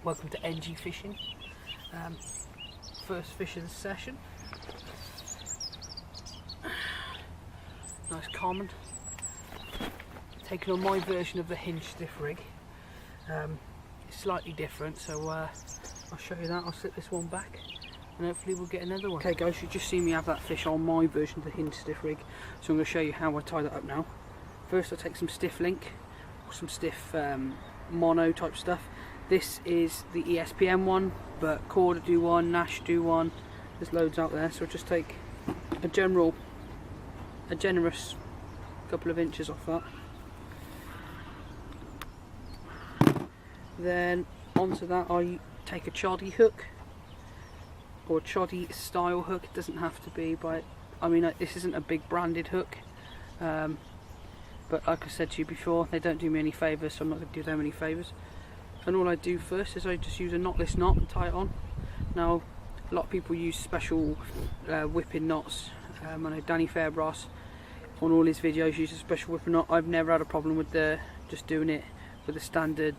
Welcome to NG Fishing. First fish of the session. Nice common. Taking on my version of the hinge stiff rig. It's slightly different, so I'll show you that. I'll slip this one back and hopefully we'll get another one. Okay guys, you just see me have that fish on my version of the hinge stiff rig, so I'm going to show you how I tie that up now. First I'll take some stiff link, or some stiff mono type stuff. This is the ESPN one, but Korda do one, Nash do one, there's loads out there, so I'll just take a generous couple of inches off that. Then onto that I take a choddy hook, or a choddy style hook. It doesn't have to be, but I mean this isn't a big branded hook, but like I said to you before, they don't do me any favours, so I'm not going to do them any favours. And all I do first is I just use a knotless knot and tie it on. Now a lot of people use special whipping knots. I know Danny Fairbrass on all his videos uses a special whipping knot. I've never had a problem with just doing it with a standard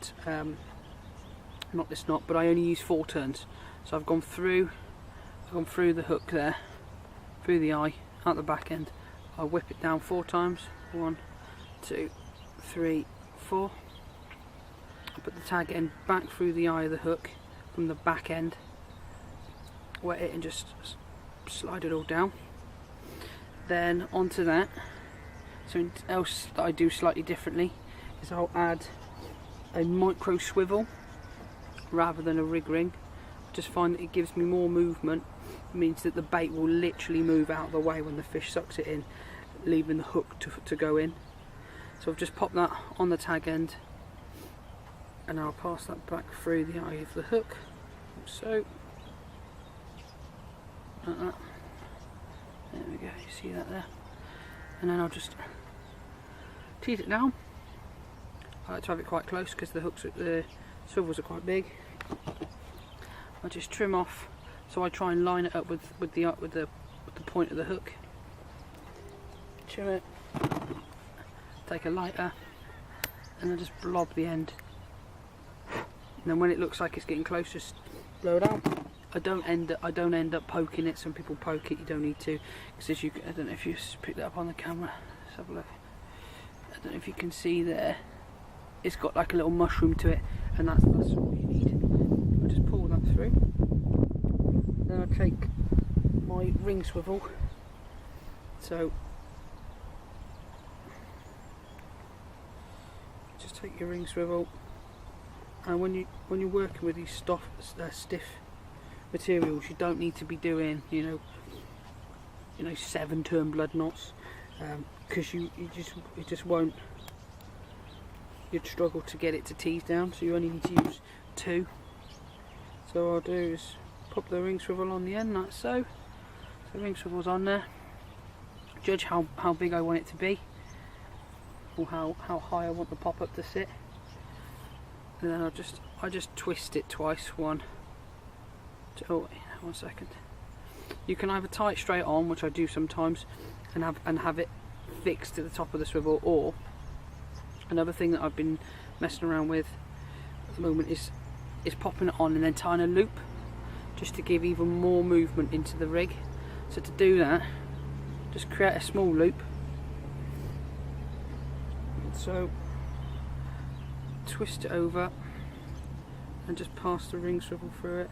knotless knot, but I only use 4 turns. So I've gone through the hook there, through the eye, out the back end. I whip it down 4 times. 1, 2, 3, 4. I put the tag end back through the eye of the hook from the back end, wet it and just slide it all down. Then onto that, something else that I do slightly differently is I'll add a micro swivel rather than a rig ring. I just find that it gives me more movement. It means that the bait will literally move out of the way when the fish sucks it in, leaving the hook to go in. So I've just popped that on the tag end, and I'll pass that back through the eye of the hook, like so. Like that. There we go, you see that there? And then I'll just tease it down. I like to have it quite close because the swivels are quite big. I just trim off, so I try and line it up with the point of the hook. Trim it. Take a lighter, and then just blob the end. And then when it looks like it's getting close, just blow it out. I don't end up poking it. Some people poke it. You don't need to, because I don't know if you pick that up on the camera. Let's have a look. I don't know if you can see there. It's got like a little mushroom to it, and that's all you need. I just pull that through. Then I take my ring swivel. So just take your ring swivel, and when you're working with these stiff materials, you don't need to be doing you know 7 turn blood knots, because you just won't. You'd struggle to get it to tease down, so you only need to use 2. So what I'll do is pop the ring swivel on the end like so. So the ring swivel's on there. Judge how big I want it to be, or how high I want the pop up to sit, and then I just twist it twice. 1, 2, oh wait, 1 second. You can either tie it straight on, which I do sometimes, and have it fixed to the top of the swivel, or another thing that I've been messing around with at the moment is popping it on and then tying a loop, just to give even more movement into the rig. So to do that, just create a small loop. So twist it over and just pass the ring swivel through it.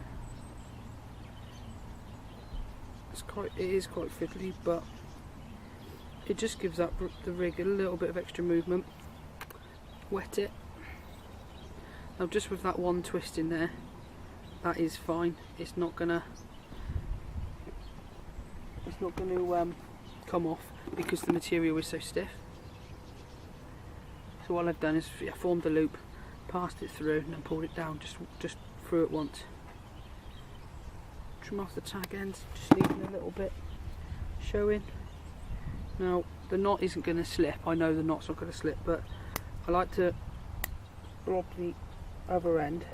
It is quite fiddly, but it just gives the rig a little bit of extra movement. Wet it. Now just with that one twist in there, that is fine. It's not gonna come off because the material is so stiff. So all I've done is formed a loop, passed it through, and then pulled it down just through it once. Trim off the tag ends, just leaving a little bit showing. Now the knot isn't going to slip. I know the knot's not going to slip, but I like to blob the other end,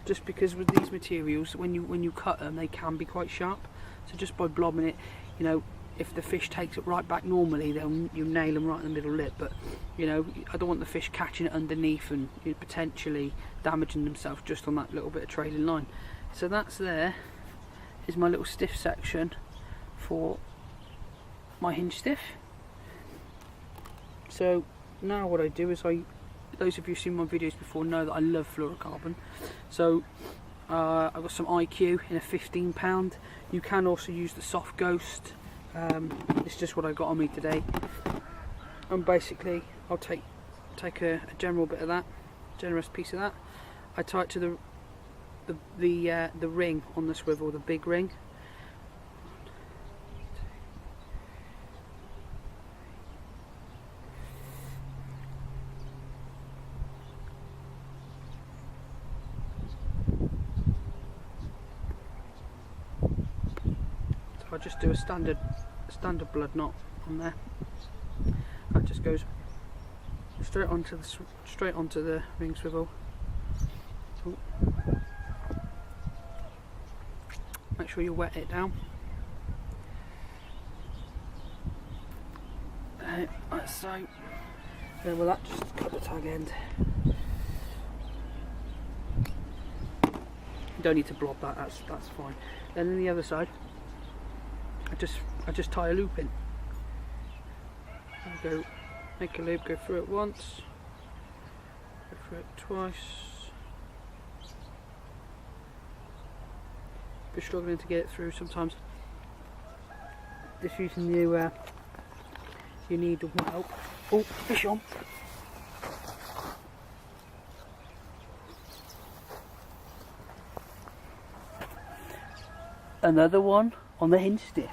just because with these materials, when you cut them, they can be quite sharp. So just by blobbing it, if the fish takes it right back normally, then you nail them right in the middle lip. But you know, I don't want the fish catching it underneath and potentially damaging themselves just on that little bit of trailing line. So that's there is my little stiff section for my hinge stiff. So now what I do is those of you who've seen my videos before know that I love fluorocarbon. So I've got some IQ in a 15 £. You can also use the soft ghost. It's just what I got on me today. And basically I'll take a general bit of that, generous piece of that. I tie it to the ring on the swivel, the big ring. I just do a standard blood knot on there. That just goes straight onto the ring swivel. Ooh. Make sure you wet it down. Like so. Then with that, just cut the tag end. You don't need to blob that. That's fine. Then on the other side, I just tie a loop in. I go make a loop, go through it once, go through it twice. If you're struggling to get it through, sometimes just using your needle will help. Oh, fish on! Another one on the hinge stiff.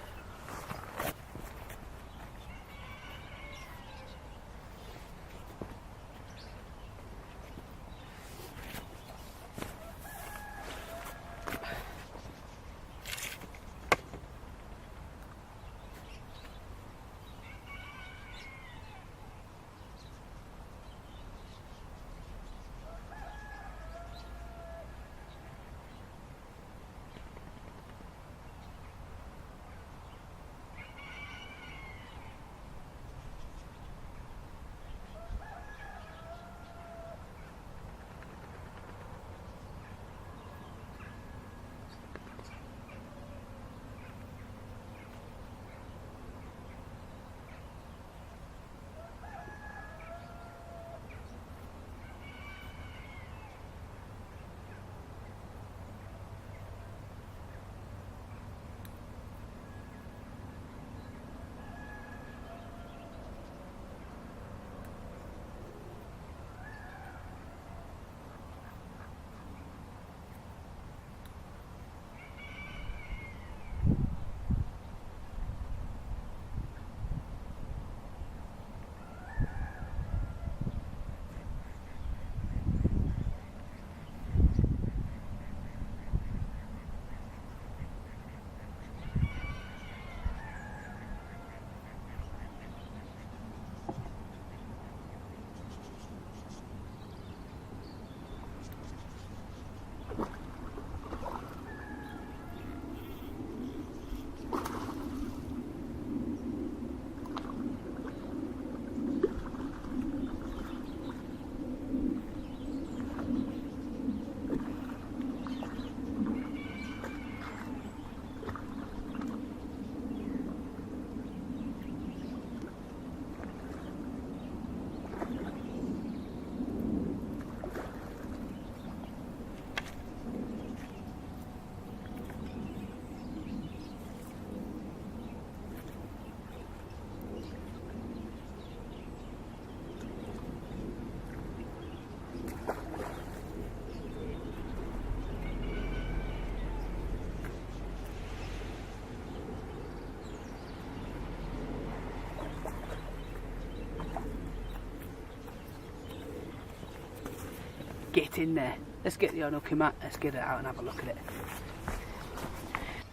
Get in there. Let's get the unhooking mat, let's get it out and have a look at it.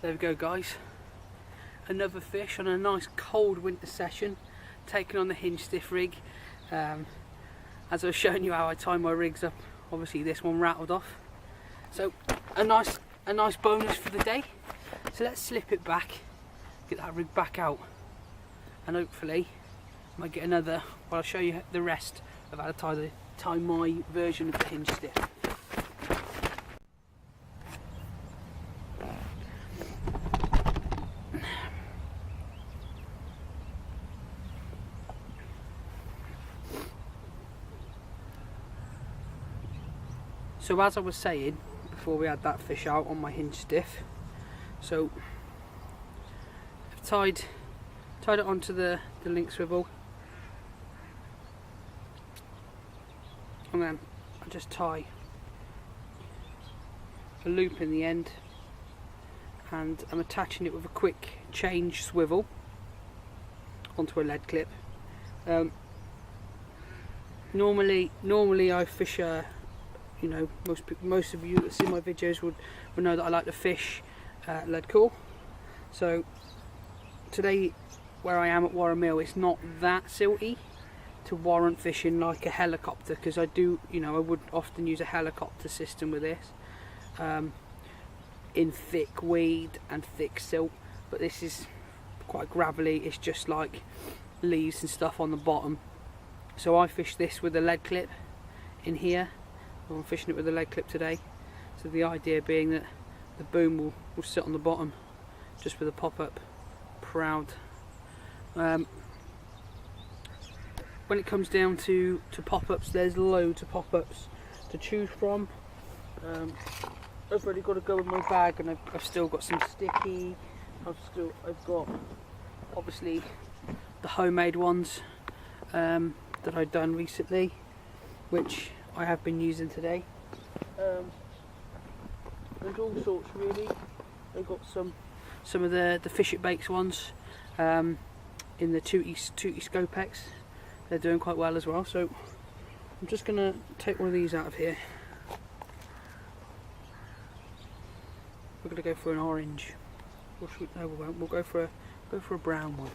There we go guys. Another fish on a nice cold winter session, taken on the hinge stiff rig. As I was showing you how I tie my rigs up, obviously this one rattled off. So a nice bonus for the day. So let's slip it back, get that rig back out and hopefully I might get another. Well, I'll show you the rest of how to tie my version of the hinge stiff. So as I was saying before we had that fish out on my hinge stiff, so I've tied it onto the link swivel, and then I just tie a loop in the end, and I'm attaching it with a quick change swivel onto a lead clip. Normally I fish you know, most of you that see my videos would know that I like to fish lead core. So today, where I am at Warren Mill, it's not that silty to warrant fishing like a helicopter, because I would often use a helicopter system with this, in thick weed and thick silt, but this is quite gravelly. It's just like leaves and stuff on the bottom. So I fish this with a lead clip in here. I'm fishing it with a lead clip today, so the idea being that the boom will sit on the bottom just with a pop-up proud. When it comes down to pop-ups, there's loads of pop-ups to choose from. I've already got to go in my bag, and I've still got some sticky. I've got obviously the homemade ones that I've done recently, which I have been using today. There's all sorts really. I've got some of the Fish It Bakes ones in the Tootie Scopex. They're doing quite well as well. So I'm just gonna take one of these out of here. We're gonna go for an orange. No, we won't. We'll go for a brown one.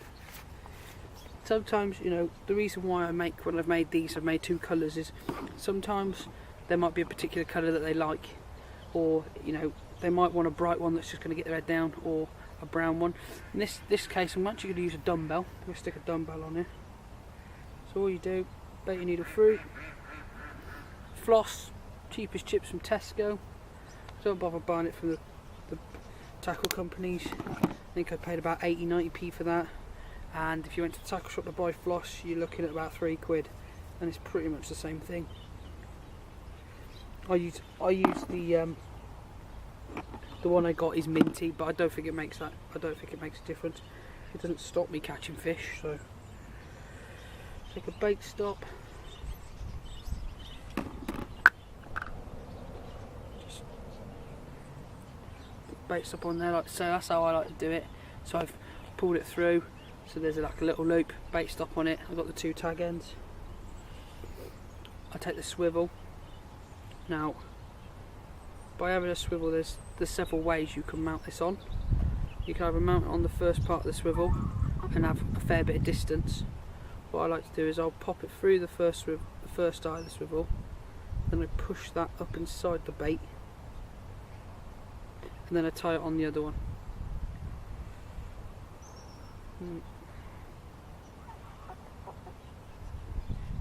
Sometimes, you know, the reason why when I've made these, I've made two colours, is sometimes there might be a particular colour that they like, or you know, they might want a bright one that's just going to get their head down, or a brown one. In this case, I'm actually going to use a dumbbell. I'm going to stick a dumbbell on here. So all you do, bait your needle through, floss, cheapest chips from Tesco. Don't bother buying it from the tackle companies. I think I paid about 80-90p for that. And if you went to the tackle shop to buy floss, you're looking at about £3, and it's pretty much the same thing. I use the one I got is minty, but I don't think it makes a difference. It doesn't stop me catching fish. So take a bait stop. Just put bait stop on there, like so. That's how I like to do it. So I've pulled it through. So there's like a little loop, bait stop on it. I've got the two tag ends. I take the swivel. Now, by having a swivel, there's several ways you can mount this on. You can either mount it on the first part of the swivel and have a fair bit of distance. What I like to do is I'll pop it through the first eye of the swivel, then I push that up inside the bait, and then I tie it on the other one.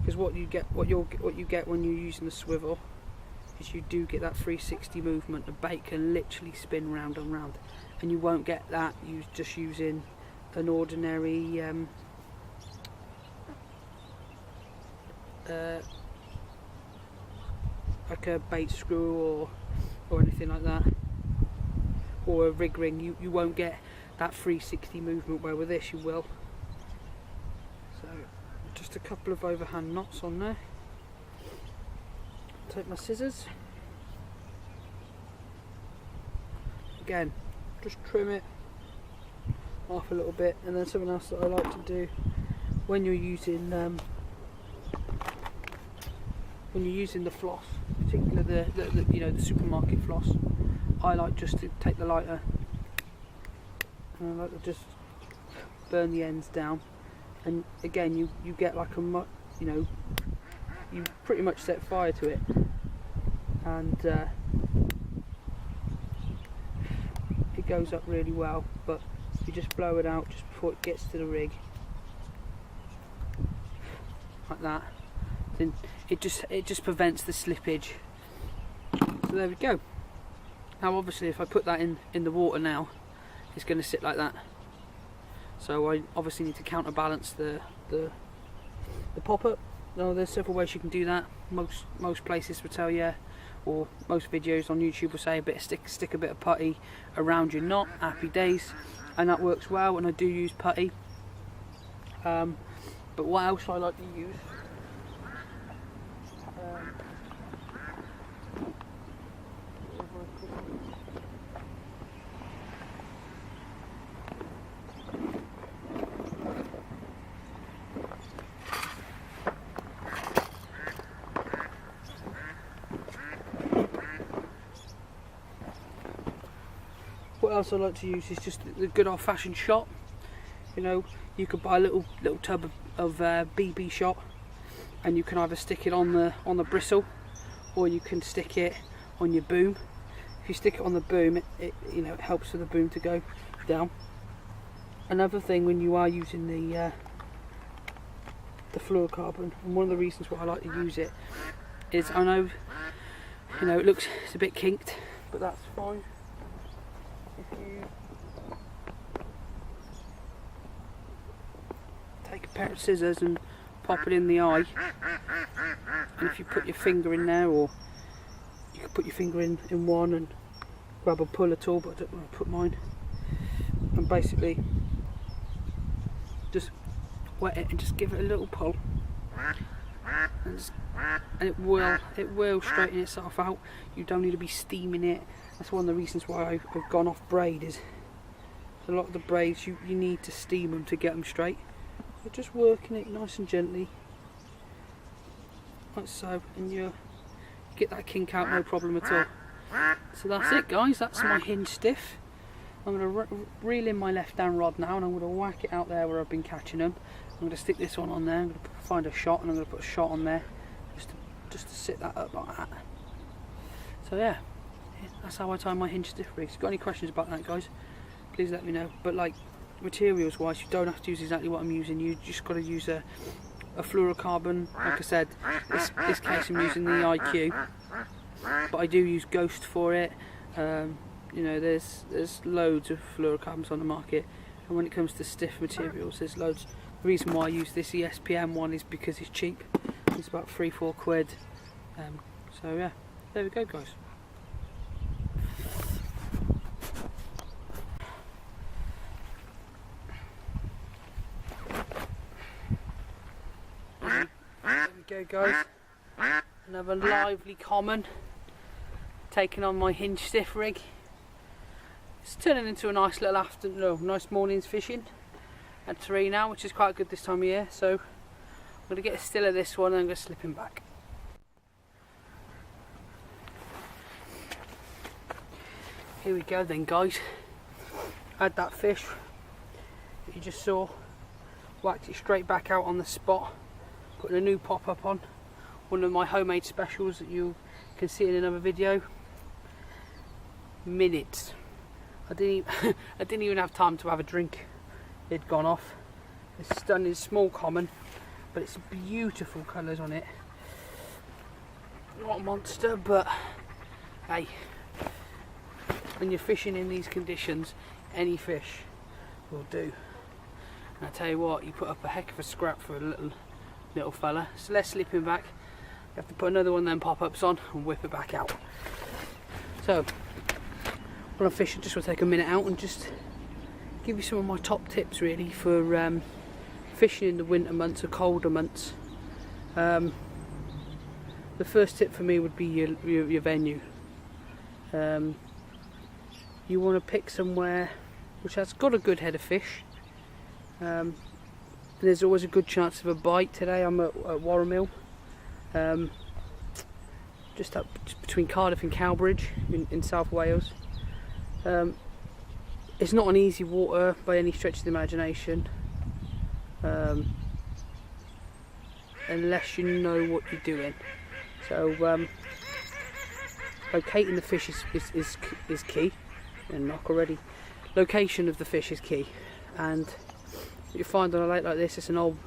Because what you get when you're using the swivel is you do get that 360 movement. The bait can literally spin round and round, and you won't get that just using an ordinary like a bait screw or anything like that, or a rig ring. You won't get that 360 movement, where with this you will. So just a couple of overhand knots on there. Take my scissors. Again, just trim it off a little bit, and then something else that I like to do when you're using the floss, particularly the supermarket floss, I like just to take the lighter and I like to just burn the ends down, and again you get like you pretty much set fire to it, and it goes up really well, but you just blow it out just before it gets to the rig, like that, then it just prevents the slippage. So there we go. Now obviously if I put that in the water now, it's going to sit like that. So I obviously need to counterbalance the pop-up. Now there's several ways you can do that. Most places will tell you, or most videos on YouTube will say stick a bit of putty around your knot, happy days, and that works well, and I do use putty. But what else I like to use, what else I like to use is just the good old-fashioned shot. You know, you could buy a little tub of BB shot, and you can either stick it on the bristle, or you can stick it on your boom. If you stick it on the boom, it helps for the boom to go down. Another thing, when you are using the fluorocarbon, and one of the reasons why I like to use it is, I know, it's a bit kinked, but that's fine. If you take a pair of scissors and pop it in the eye, and if you put your finger in there, or you can put your finger in one and grab a pull at all, but I don't want to put mine, and basically just wet it and just give it a little pull, and it will straighten itself out. You don't need to be steaming it. That's one of the reasons why I've gone off braid, is a lot of the braids you need to steam them to get them straight. You're just working it nice and gently, like so, and you get that kink out no problem at all. So that's it, guys, that's my hinge stiff. I'm going to reel in my left hand rod now, and I'm going to whack it out there where I've been catching them. I'm going to stick this one on there, I'm going to find a shot, and I'm going to put a shot on there just to sit that up like that. So yeah, that's how I tie my hinge stiff rigs. If you've got any questions about that, guys, please let me know. But like, materials wise, you don't have to use exactly what I'm using. You just got to use a fluorocarbon. Like I said, this case I'm using the IQ, but I do use Ghost for it. There's loads of fluorocarbons on the market, and when it comes to stiff materials, there's loads. The reason why I use this ESPM one is because it's cheap. It's about 3-4 quid. So yeah, there we go, guys. There we go, guys. Another lively common taking on my hinge stiff rig. It's turning into a nice little nice morning's fishing at 3 now, which is quite good this time of year. So I'm going to get a still of this one, and I'm going to slip him back. Here we go then, guys. Had that fish that you just saw, whacked it straight back out on the spot, putting a new pop-up on, one of my homemade specials that you can see in another video. Minutes. I didn't even have time to have a drink. It'd gone off. It's stunning, small common, but it's beautiful colours on it. Not a monster, but hey, when you're fishing in these conditions, any fish will do. And I tell you what, you put up a heck of a scrap for a little fella. So let's slip him back. You have to put another one of them pop-ups on and whip it back out. So when I'm fishing, just want to take a minute out and just give you some of my top tips really for fishing in the winter months or colder months. The first tip for me would be your venue. You want to pick somewhere which has got a good head of fish. And there's always a good chance of a bite. Today I'm at Warramill, just up between Cardiff and Cowbridge in South Wales. It's not an easy water by any stretch of the imagination, unless you know what you're doing. So locating the fish is key, and knock already. Location of the fish is key, and you find on a lake like this, it's an old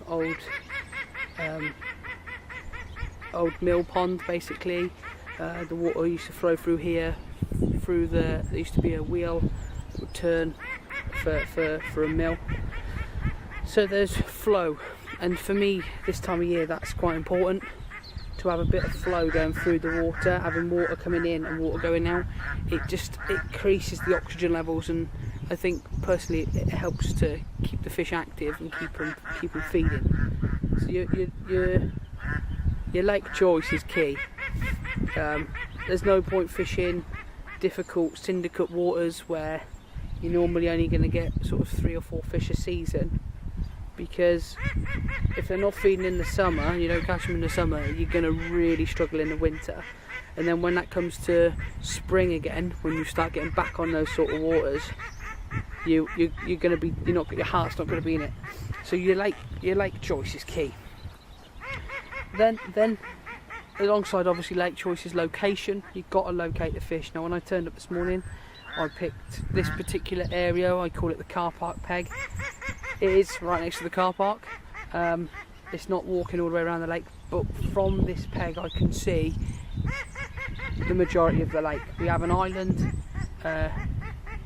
old mill pond basically. The water used to flow through here, there used to be a wheel that would turn for a mill. So there's flow, and for me this time of year that's quite important, to have a bit of flow going through the water. Having water coming in and water going out, it increases the oxygen levels, and I think personally it helps to keep the fish active and keep them feeding. So your lake choice is key. There's no point fishing difficult syndicate waters where you're normally only going to get sort of 3 or 4 fish a season, because if they're not feeding in the summer, you don't catch them in the summer, you're going to really struggle in the winter. And then when that comes to spring again, when you start getting back on those sort of waters, you're going to be, your heart's not going to be in it. So your lake choice is key. Then alongside obviously lake choice is location. You've got to locate the fish. Now when I turned up this morning, I picked this particular area. I call it the car park peg. It is right next to the car park. It's not walking all the way around the lake, but from this peg I can see the majority of the lake. We have an island at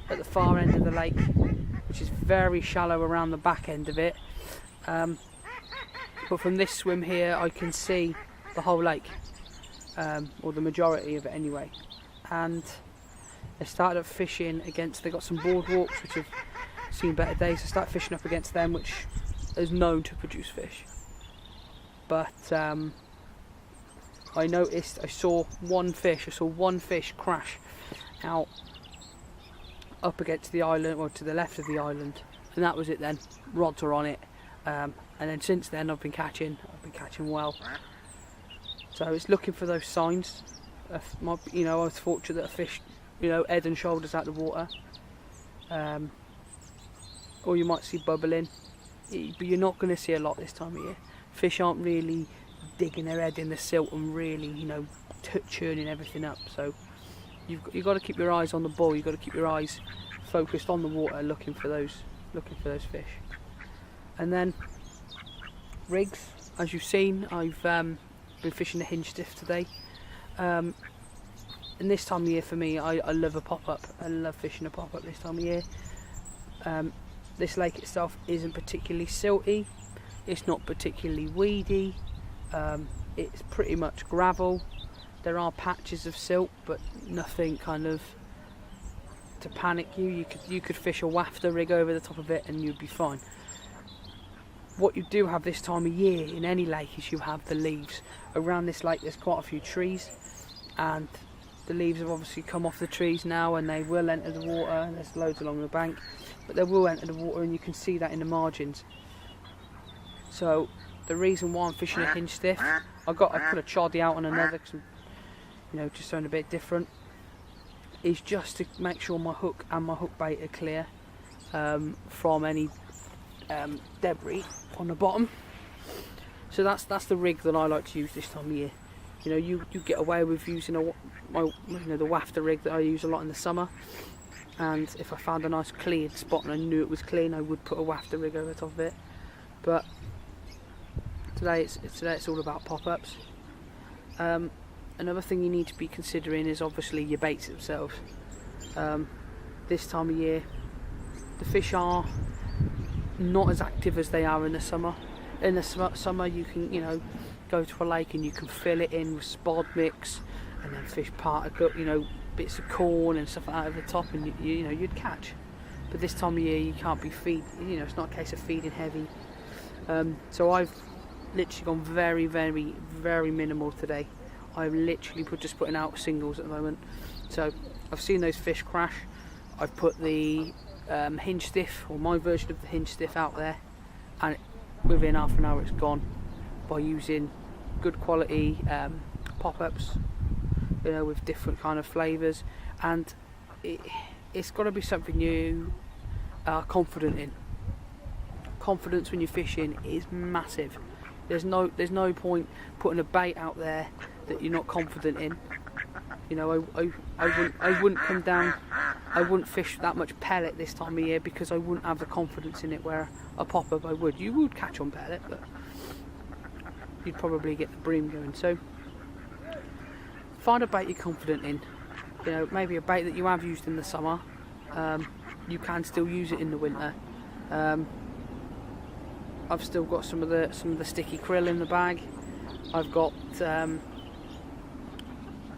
the far end of the lake, which is very shallow around the back end of it. But from this swim here I can see the whole lake, or the majority of it anyway. And they started up fishing against, they got some boardwalks which have seen better days. I started fishing up against them, which is known to produce fish. But I saw one fish crash out up against the island, or to the left of the island, and that was it then. Rods were on it, and then since then I've been catching well. So it's looking for those signs. I was fortunate that a fish, head and shoulders out of the water, or you might see bubbling, but you're not going to see a lot this time of year. Fish aren't really digging their head in the silt and really, churning everything up. So you've got to keep your eyes on the ball. You've got to keep your eyes focused on the water, looking for those fish. And then rigs, as you've seen, I've been fishing the hinge stiff today. And this time of year for me, I love a pop-up. I love fishing a pop-up this time of year. This lake itself isn't particularly silty. It's not particularly weedy. It's pretty much gravel. There are patches of silt, but nothing kind of to panic you. You could fish a wafter rig over the top of it and you'd be fine. What you do have this time of year in any lake is you have the leaves. Around this lake there's quite a few trees, and the leaves have obviously come off the trees now, and they will enter the water. There's loads along the bank, but they will enter the water, and you can see that in the margins. So the reason why I'm fishing a hinge stiff, I put a choddy out on another, cause just something a bit different, is just to make sure my hook and my hook bait are clear from any debris on the bottom. So that's the rig that I like to use this time of year. You get away with using the wafter rig that I use a lot in the summer, and if I found a nice cleared spot and I knew it was clean, I would put a wafter rig over the top of it. But today it's all about pop-ups. Another thing you need to be considering is obviously your baits themselves. This time of year the fish are not as active as they are in the summer. In the summer you can go to a lake and you can fill it in with spod mix, and then fish particle, bits of corn and stuff like that over the top, and you'd catch. But this time of year you can't be it's not a case of feeding heavy. So I've literally gone very, very, very minimal today. I'm literally just putting out singles at the moment. So I've seen those fish crash. I've put the hinge stiff, or my version of the hinge stiff, out there, and within half an hour it's gone, by using good quality pop-ups, with different kind of flavours. And it's got to be something you are confident in. Confidence when you're fishing is massive. There's no point putting a bait out there that you're not confident in. I wouldn't come down. I wouldn't fish that much pellet this time of year because I wouldn't have the confidence in it. Where a pop-up, I would. You would catch on pellet, but you'd probably get the bream going. So find a bait you're confident in. You know, maybe a bait that you have used in the summer. You can still use it in the winter. I've still got some of the sticky krill in the bag. I've got some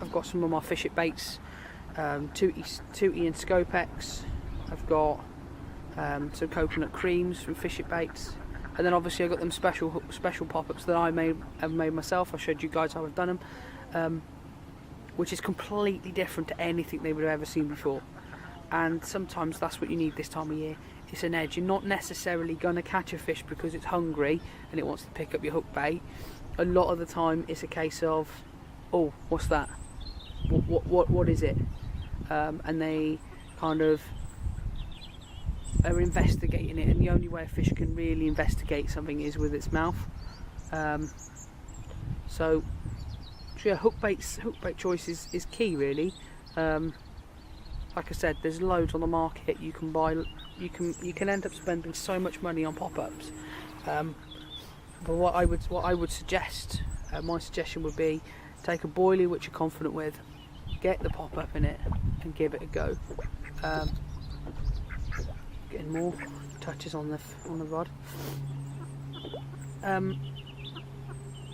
of my fish it baits, Tootie and Scopex. I've got some coconut creams from fish it baits, and then obviously I've got them special pop-ups that I have made myself. I showed you guys how I've done them, which is completely different to anything they would have ever seen before. And sometimes that's what you need this time of year. It's an edge. You're not necessarily going to catch a fish because it's hungry and it wants to pick up your hook bait. A lot of the time it's a case of, oh, what's that? What is it? And they kind of are investigating it, and the only way a fish can really investigate something is with its mouth. So yeah, hook bait choice is key, really. Like I said, there's loads on the market you can buy. You can end up spending so much money on pop-ups. But what I would suggest, my suggestion would be, take a boilie which you're confident with, get the pop-up in it, and give it a go. Getting more touches on the rod.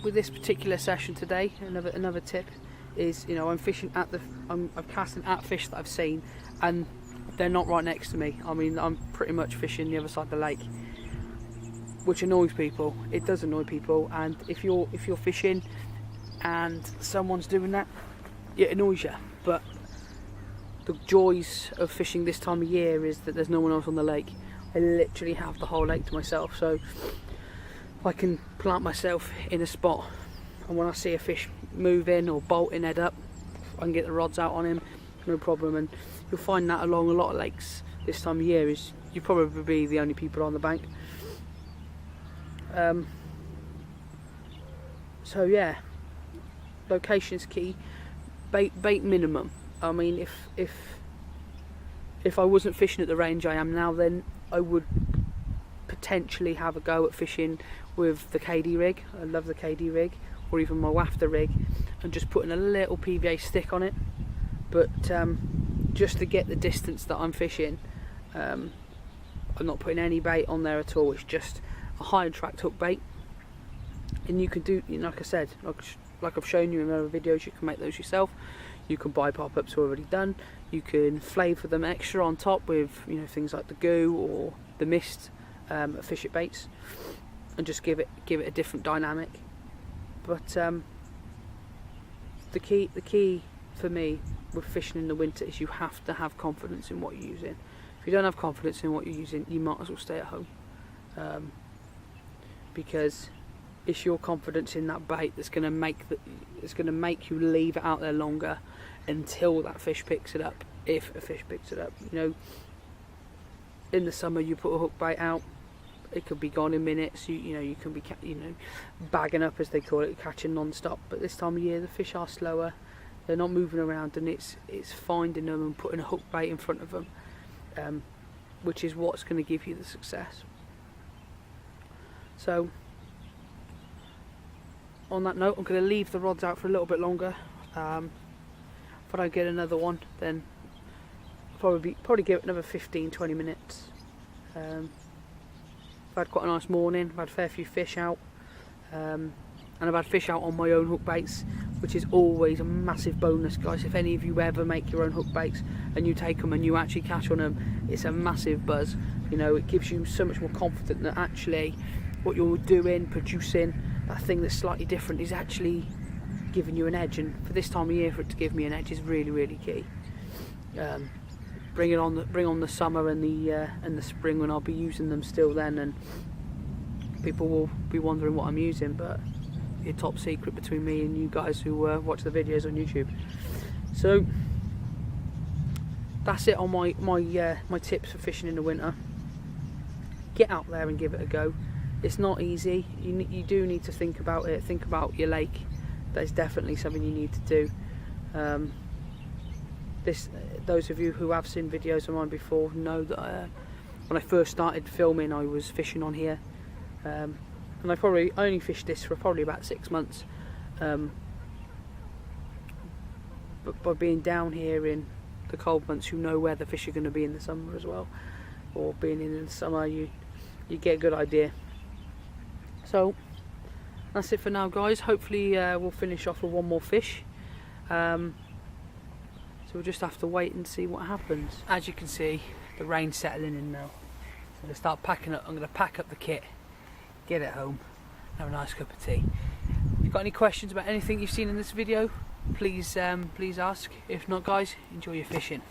With this particular session today, another tip is, you know, I'm casting at fish that I've seen, and they're not right next to me. I mean, I'm pretty much fishing the other side of the lake, which annoys people. It does annoy people, and if you're fishing and someone's doing that, it annoys you. But the joys of fishing this time of year is that there's no one else on the lake. I literally have the whole lake to myself, so I can plant myself in a spot, and when I see a fish moving or bolting head up, I can get the rods out on him, no problem. And you'll find that along a lot of lakes this time of year, is you probably be the only people on the bank. So yeah, location's key. Bait minimum. I mean, if I wasn't fishing at the range I am now, then I would potentially have a go at fishing with the KD rig. I love the KD rig, or even my wafter rig, and just putting a little PVA stick on it. But just to get the distance that I'm fishing, I'm not putting any bait on there at all. It's just a high attract hook bait, and you can do, you know, like I said, like I've shown you in other videos, you can make those yourself. You can buy pop-ups already done. You can flavour them extra on top with, you know, things like the goo or the mist of fish it baits, and just give it a different dynamic. But the key for me with fishing in the winter is you have to have confidence in what you're using. If you don't have confidence in what you're using, you might as well stay at home, because it's your confidence in that bait that's going to make you leave it out there longer until that fish picks it up, if a fish picks it up. You know, in the summer you put a hook bait out, it could be gone in minutes. You can be bagging up, as they call it, catching non-stop. But this time of year the fish are slower, they're not moving around, and it's finding them and putting a hook bait in front of them, which is what's going to give you the success. So on that note, I'm going to leave the rods out for a little bit longer. If I don't get another one, then I'll probably give it another 15-20 minutes. I've had quite a nice morning. I've had a fair few fish out, and I've had fish out on my own hook baits, which is always a massive bonus, guys. If any of you ever make your own hook baits and you take them and you actually catch on them, it's a massive buzz. You know, it gives you so much more confidence that actually what you're doing, producing, that thing that's slightly different, is actually giving you an edge. And for this time of year, for it to give me an edge is really, really key. Bring on the summer and the spring, when I'll be using them still then, and people will be wondering what I'm using, but it's top secret between me and you guys who watch the videos on YouTube. So that's it on my tips for fishing in the winter. Get out there and give it a go. It's not easy. You do need to think about it. Think about your lake. That is definitely something you need to do. Those of you who have seen videos of mine before know that when I first started filming, I was fishing on here. and I probably only fished this for probably about 6 months. But by being down here in the cold months, you know where the fish are going to be in the summer as well, or being in the summer, you get a good idea. So that's it for now, guys. Hopefully we'll finish off with one more fish. So we'll just have to wait and see what happens. As you can see, the rain's settling in now. So I'm going to start packing up. I'm going to pack up the kit, get it home, have a nice cup of tea. If you've got any questions about anything you've seen in this video, please ask. If not, guys, enjoy your fishing.